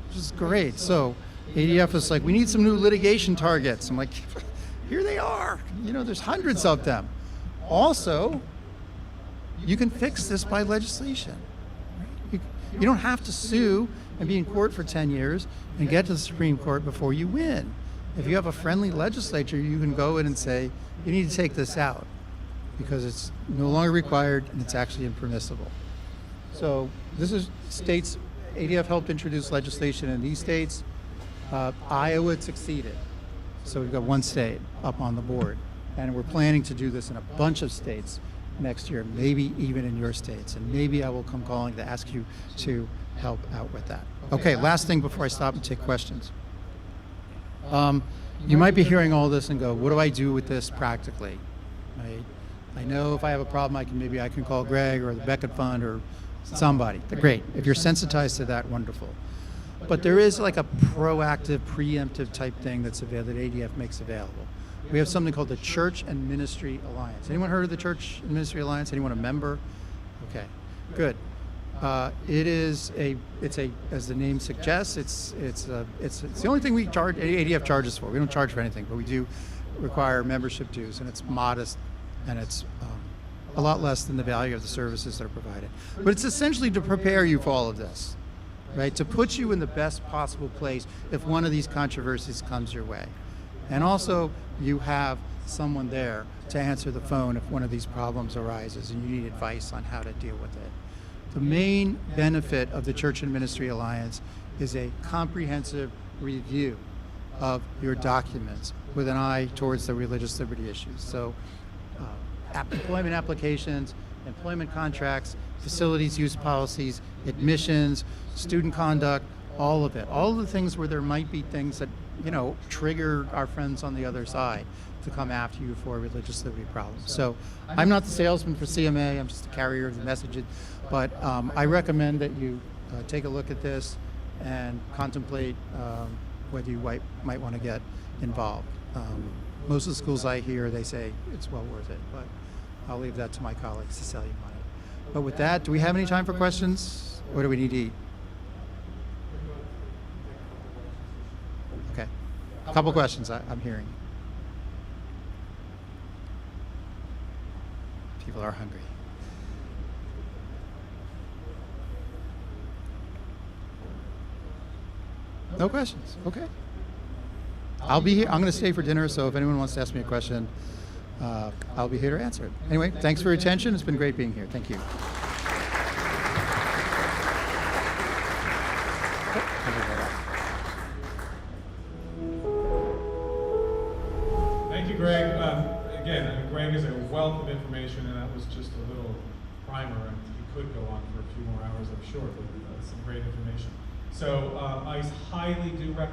which is great. So ADF is like, we need some new litigation targets. I'm like, here they are. There's hundreds of them. Also, you can fix this by legislation. You don't have to sue and be in court for 10 years and get to the Supreme Court before you win. If you have a friendly legislature, you can go in and say, you need to take this out because it's no longer required and it's actually impermissible. So this is states, ADF helped introduce legislation in these states. Iowa succeeded. So we've got one state up on the board. And we're planning to do this in a bunch of states next year, maybe even in your states. And maybe I will come calling to ask you to help out with that. Okay, last thing before I stop and take questions. You might be hearing all this and go, what do I do with this practically? Right? I know if I have a problem, maybe I can call Greg or the Beckett Fund or somebody. Great. If you're sensitized to that, wonderful. But there is like a proactive, preemptive type thing that's available, that ADF makes available. We have something called the Church and Ministry Alliance. Anyone heard of the Church and Ministry Alliance? Anyone a member? Okay, good. It's as the name suggests, it's the only thing we charge, ADF charges for. We don't charge for anything, but we do require membership dues, and it's modest, and it's a lot less than the value of the services that are provided. But it's essentially to prepare you for all of this, right? To put you in the best possible place if one of these controversies comes your way. And also, you have someone there to answer the phone if one of these problems arises and you need advice on how to deal with it. The main benefit of the Church and Ministry Alliance is a comprehensive review of your documents with an eye towards the religious liberty issues. So, employment applications, employment contracts, facilities use policies, admissions, student conduct, all of it. All of the things where there might be things that, trigger our friends on the other side to come after you for religious liberty problems. So I'm not the salesman for CMA, I'm just a carrier of the message. But I recommend that you take a look at this and contemplate whether you might want to get involved. Most of the schools I hear, they say it's well worth it, but I'll leave that to my colleagues to sell you on it. But with that, do we have any time for questions? Or do we need to eat? Okay, a couple questions I'm hearing. People are hungry. No questions, okay. I'll be here, I'm gonna stay for dinner, so if anyone wants to ask me a question, I'll be here to answer it. Anyway, thanks for your attention, it's been great being here, thank you. Thank you, Greg. Again, Greg is a wealth of information, and that was just a little primer. And he could go on for a few more hours, I'm sure, but some great information. So I highly do recommend